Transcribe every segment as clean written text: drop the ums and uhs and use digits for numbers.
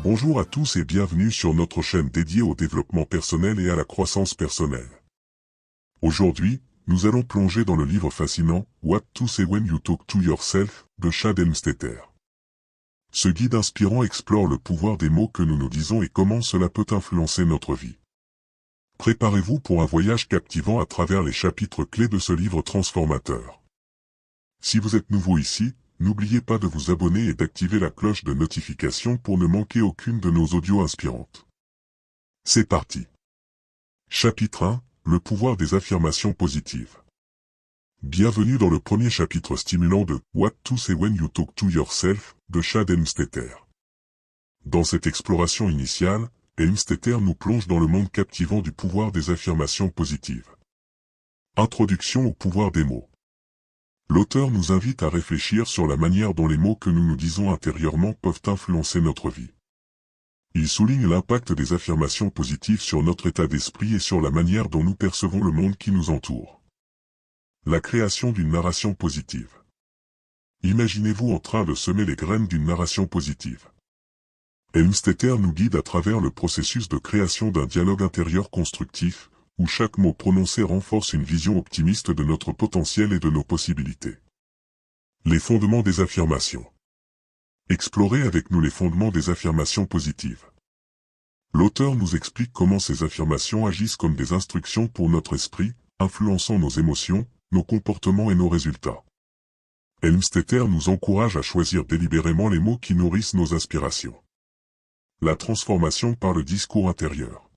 Bonjour à tous et bienvenue sur notre chaîne dédiée au développement personnel et à la croissance personnelle. Aujourd'hui, nous allons plonger dans le livre fascinant « What to say when you talk to yourself » de Chad Helmstetter. Ce guide inspirant explore le pouvoir des mots que nous nous disons et comment cela peut influencer notre vie. Préparez-vous pour un voyage captivant à travers les chapitres clés de ce livre transformateur. Si vous êtes nouveau ici, n'oubliez pas de vous abonner et d'activer la cloche de notification pour ne manquer aucune de nos audios inspirantes. C'est parti. Chapitre 1, le pouvoir des affirmations positives. Bienvenue dans le premier chapitre stimulant de What to say when you talk to yourself de Chad Helmstetter. Dans cette exploration initiale, Helmstetter nous plonge dans le monde captivant du pouvoir des affirmations positives. Introduction au pouvoir des mots. L'auteur nous invite à réfléchir sur la manière dont les mots que nous nous disons intérieurement peuvent influencer notre vie. Il souligne l'impact des affirmations positives sur notre état d'esprit et sur la manière dont nous percevons le monde qui nous entoure. La création d'une narration positive. Imaginez-vous en train de semer les graines d'une narration positive. Helmstetter nous guide à travers le processus de création d'un dialogue intérieur constructif, où chaque mot prononcé renforce une vision optimiste de notre potentiel et de nos possibilités. Les fondements des affirmations. Explorez avec nous les fondements des affirmations positives. L'auteur nous explique comment ces affirmations agissent comme des instructions pour notre esprit, influençant nos émotions, nos comportements et nos résultats. Helmstetter nous encourage à choisir délibérément les mots qui nourrissent nos aspirations. La transformation par le discours intérieur.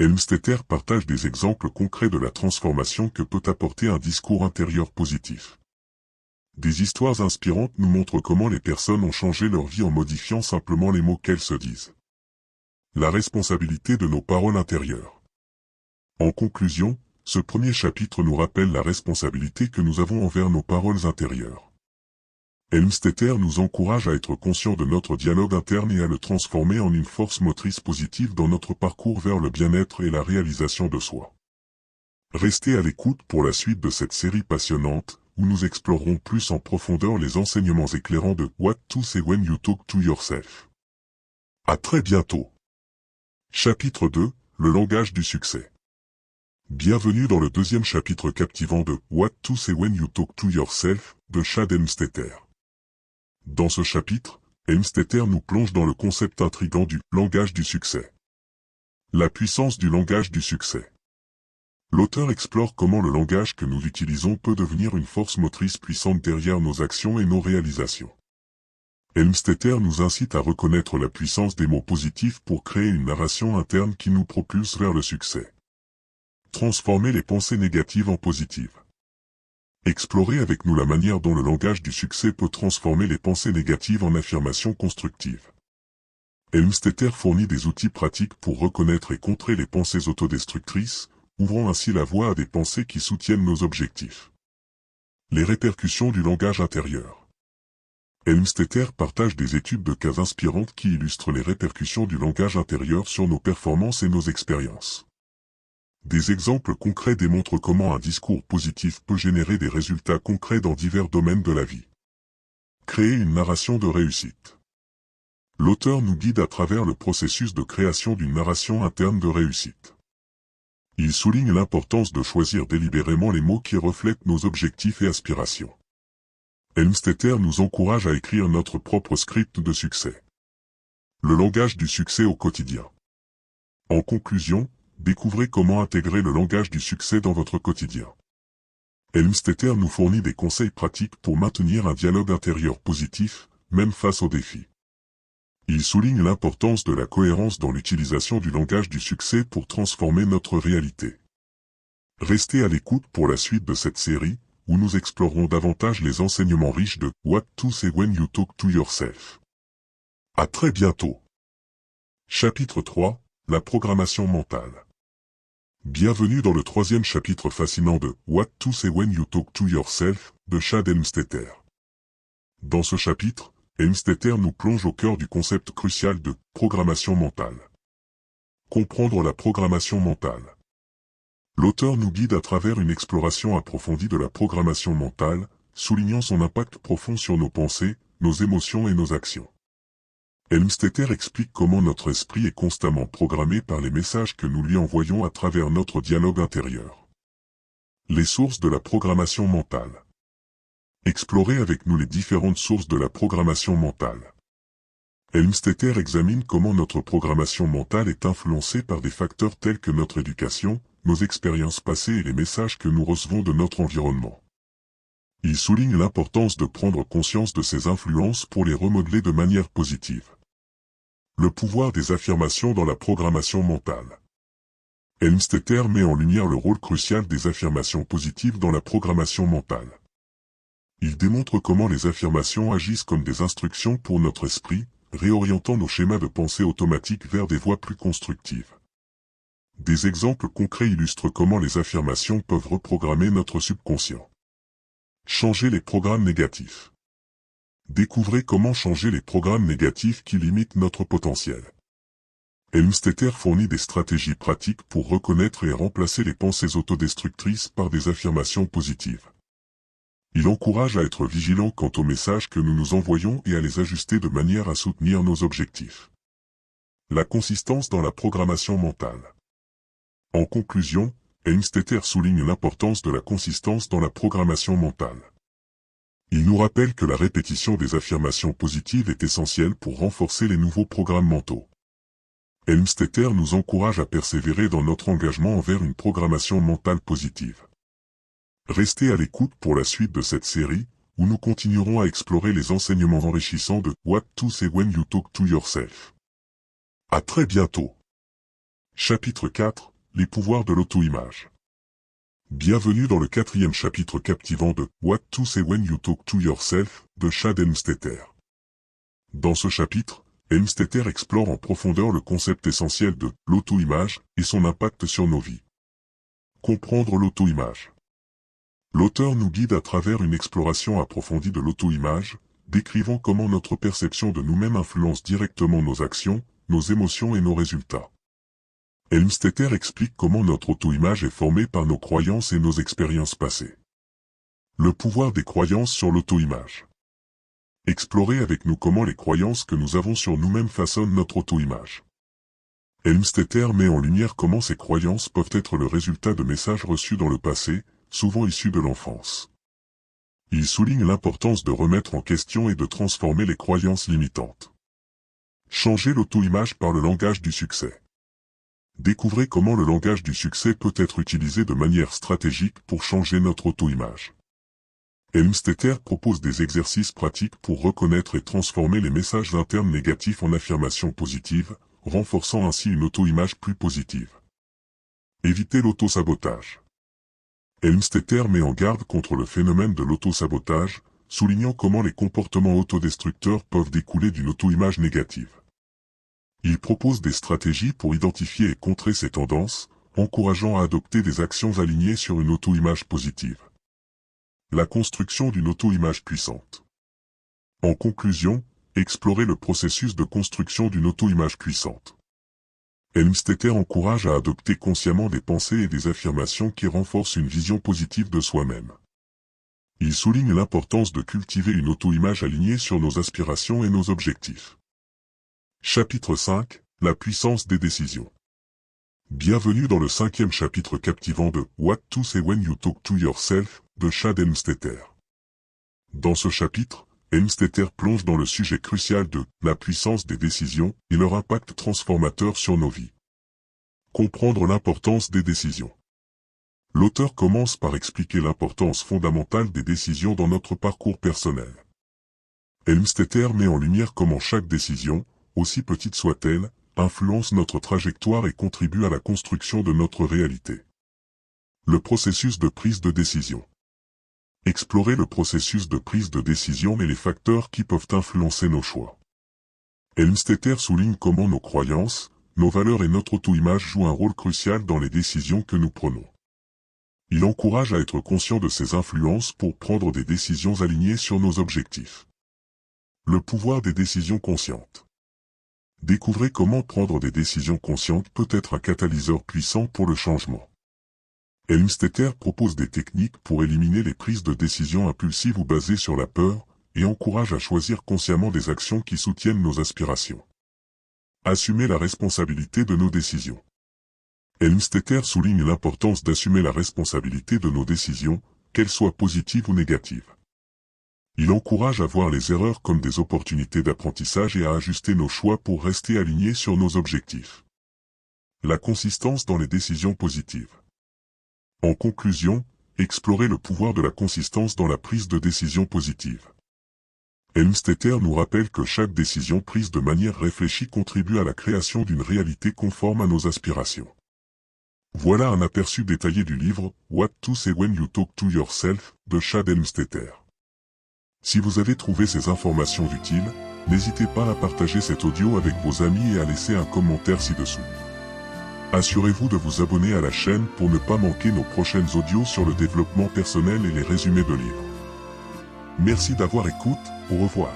Helmstetter partage des exemples concrets de la transformation que peut apporter un discours intérieur positif. Des histoires inspirantes nous montrent comment les personnes ont changé leur vie en modifiant simplement les mots qu'elles se disent. La responsabilité de nos paroles intérieures. En conclusion, ce premier chapitre nous rappelle la responsabilité que nous avons envers nos paroles intérieures. Helmstetter nous encourage à être conscients de notre dialogue interne et à le transformer en une force motrice positive dans notre parcours vers le bien-être et la réalisation de soi. Restez à l'écoute pour la suite de cette série passionnante, où nous explorerons plus en profondeur les enseignements éclairants de What to say when you talk to yourself. À très bientôt. Chapitre 2, le langage du succès. Bienvenue dans le deuxième chapitre captivant de What to say when you talk to yourself de Chad Helmstetter. Dans ce chapitre, Helmstetter nous plonge dans le concept intrigant du langage du succès. La puissance du langage du succès. L'auteur explore comment le langage que nous utilisons peut devenir une force motrice puissante derrière nos actions et nos réalisations. Helmstetter nous incite à reconnaître la puissance des mots positifs pour créer une narration interne qui nous propulse vers le succès. Transformer les pensées négatives en positives. Explorez avec nous la manière dont le langage du succès peut transformer les pensées négatives en affirmations constructives. Helmstetter fournit des outils pratiques pour reconnaître et contrer les pensées autodestructrices, ouvrant ainsi la voie à des pensées qui soutiennent nos objectifs. Les répercussions du langage intérieur. Helmstetter partage des études de cas inspirantes qui illustrent les répercussions du langage intérieur sur nos performances et nos expériences. Des exemples concrets démontrent comment un discours positif peut générer des résultats concrets dans divers domaines de la vie. Créer une narration de réussite. L'auteur nous guide à travers le processus de création d'une narration interne de réussite. Il souligne l'importance de choisir délibérément les mots qui reflètent nos objectifs et aspirations. Helmstetter nous encourage à écrire notre propre script de succès. Le langage du succès au quotidien. En conclusion, découvrez comment intégrer le langage du succès dans votre quotidien. Helmstetter nous fournit des conseils pratiques pour maintenir un dialogue intérieur positif, même face aux défis. Il souligne l'importance de la cohérence dans l'utilisation du langage du succès pour transformer notre réalité. Restez à l'écoute pour la suite de cette série, où nous explorerons davantage les enseignements riches de What to say when you talk to yourself. À très bientôt. Chapitre 3, la programmation mentale. Bienvenue dans le troisième chapitre fascinant de What to say when you talk to yourself de Chad Helmstetter. Dans ce chapitre, Helmstetter nous plonge au cœur du concept crucial de programmation mentale. Comprendre la programmation mentale. L'auteur nous guide à travers une exploration approfondie de la programmation mentale, soulignant son impact profond sur nos pensées, nos émotions et nos actions. Helmstetter explique comment notre esprit est constamment programmé par les messages que nous lui envoyons à travers notre dialogue intérieur. Les sources de la programmation mentale. Explorez avec nous les différentes sources de la programmation mentale. Helmstetter examine comment notre programmation mentale est influencée par des facteurs tels que notre éducation, nos expériences passées et les messages que nous recevons de notre environnement. Il souligne l'importance de prendre conscience de ces influences pour les remodeler de manière positive. Le pouvoir des affirmations dans la programmation mentale. Helmstetter met en lumière le rôle crucial des affirmations positives dans la programmation mentale. Il démontre comment les affirmations agissent comme des instructions pour notre esprit, réorientant nos schémas de pensée automatiques vers des voies plus constructives. Des exemples concrets illustrent comment les affirmations peuvent reprogrammer notre subconscient. Changer les programmes négatifs. Découvrez comment changer les programmes négatifs qui limitent notre potentiel. Helmstetter fournit des stratégies pratiques pour reconnaître et remplacer les pensées autodestructrices par des affirmations positives. Il encourage à être vigilant quant aux messages que nous nous envoyons et à les ajuster de manière à soutenir nos objectifs. La consistance dans la programmation mentale. En conclusion, Helmstetter souligne l'importance de la consistance dans la programmation mentale. Il nous rappelle que la répétition des affirmations positives est essentielle pour renforcer les nouveaux programmes mentaux. Helmstetter nous encourage à persévérer dans notre engagement envers une programmation mentale positive. Restez à l'écoute pour la suite de cette série, où nous continuerons à explorer les enseignements enrichissants de What to Say When You Talk to Yourself. À très bientôt. Chapitre 4, les pouvoirs de l'auto-image. Bienvenue dans le 4e chapitre captivant de What to Say When You Talk to Yourself de Chad Helmstetter. Dans ce chapitre, Helmstetter explore en profondeur le concept essentiel de l'auto-image et son impact sur nos vies. Comprendre l'auto-image. L'auteur nous guide à travers une exploration approfondie de l'auto-image, décrivant comment notre perception de nous-mêmes influence directement nos actions, nos émotions et nos résultats. Helmstetter explique comment notre auto-image est formée par nos croyances et nos expériences passées. Le pouvoir des croyances sur l'auto-image. Explorez avec nous comment les croyances que nous avons sur nous-mêmes façonnent notre auto-image. Helmstetter met en lumière comment ces croyances peuvent être le résultat de messages reçus dans le passé, souvent issus de l'enfance. Il souligne l'importance de remettre en question et de transformer les croyances limitantes. Changer l'auto-image par le langage du succès. Découvrez comment le langage du succès peut être utilisé de manière stratégique pour changer notre auto-image. Helmstetter propose des exercices pratiques pour reconnaître et transformer les messages internes négatifs en affirmations positives, renforçant ainsi une auto-image plus positive. Évitez l'auto-sabotage. Helmstetter met en garde contre le phénomène de l'auto-sabotage, soulignant comment les comportements autodestructeurs peuvent découler d'une auto-image négative. Il propose des stratégies pour identifier et contrer ces tendances, encourageant à adopter des actions alignées sur une auto-image positive. La construction d'une auto-image puissante. En conclusion, explorez le processus de construction d'une auto-image puissante. Helmstetter encourage à adopter consciemment des pensées et des affirmations qui renforcent une vision positive de soi-même. Il souligne l'importance de cultiver une auto-image alignée sur nos aspirations et nos objectifs. Chapitre 5, la puissance des décisions. Bienvenue dans le 5e chapitre captivant de What to Say When You Talk to Yourself de Chad Helmstetter. Dans ce chapitre, Helmstetter plonge dans le sujet crucial de la puissance des décisions et leur impact transformateur sur nos vies. Comprendre l'importance des décisions. L'auteur commence par expliquer l'importance fondamentale des décisions dans notre parcours personnel. Helmstetter met en lumière comment chaque décision, aussi petite soit-elle, influence notre trajectoire et contribue à la construction de notre réalité. Le processus de prise de décision. Explorer le processus de prise de décision et les facteurs qui peuvent influencer nos choix. Helmstetter souligne comment nos croyances, nos valeurs et notre auto-image jouent un rôle crucial dans les décisions que nous prenons. Il encourage à être conscient de ces influences pour prendre des décisions alignées sur nos objectifs. Le pouvoir des décisions conscientes. Découvrez comment prendre des décisions conscientes peut être un catalyseur puissant pour le changement. Helmstetter propose des techniques pour éliminer les prises de décisions impulsives ou basées sur la peur, et encourage à choisir consciemment des actions qui soutiennent nos aspirations. Assumer la responsabilité de nos décisions. Helmstetter souligne l'importance d'assumer la responsabilité de nos décisions, qu'elles soient positives ou négatives. Il encourage à voir les erreurs comme des opportunités d'apprentissage et à ajuster nos choix pour rester alignés sur nos objectifs. La consistance dans les décisions positives. En conclusion, explorez le pouvoir de la consistance dans la prise de décision positive. Helmstetter nous rappelle que chaque décision prise de manière réfléchie contribue à la création d'une réalité conforme à nos aspirations. Voilà un aperçu détaillé du livre « What to Say When You Talk to Yourself » de Chad Helmstetter. Si vous avez trouvé ces informations utiles, n'hésitez pas à partager cet audio avec vos amis et à laisser un commentaire ci-dessous. Assurez-vous de vous abonner à la chaîne pour ne pas manquer nos prochaines audios sur le développement personnel et les résumés de livres. Merci d'avoir écouté, au revoir.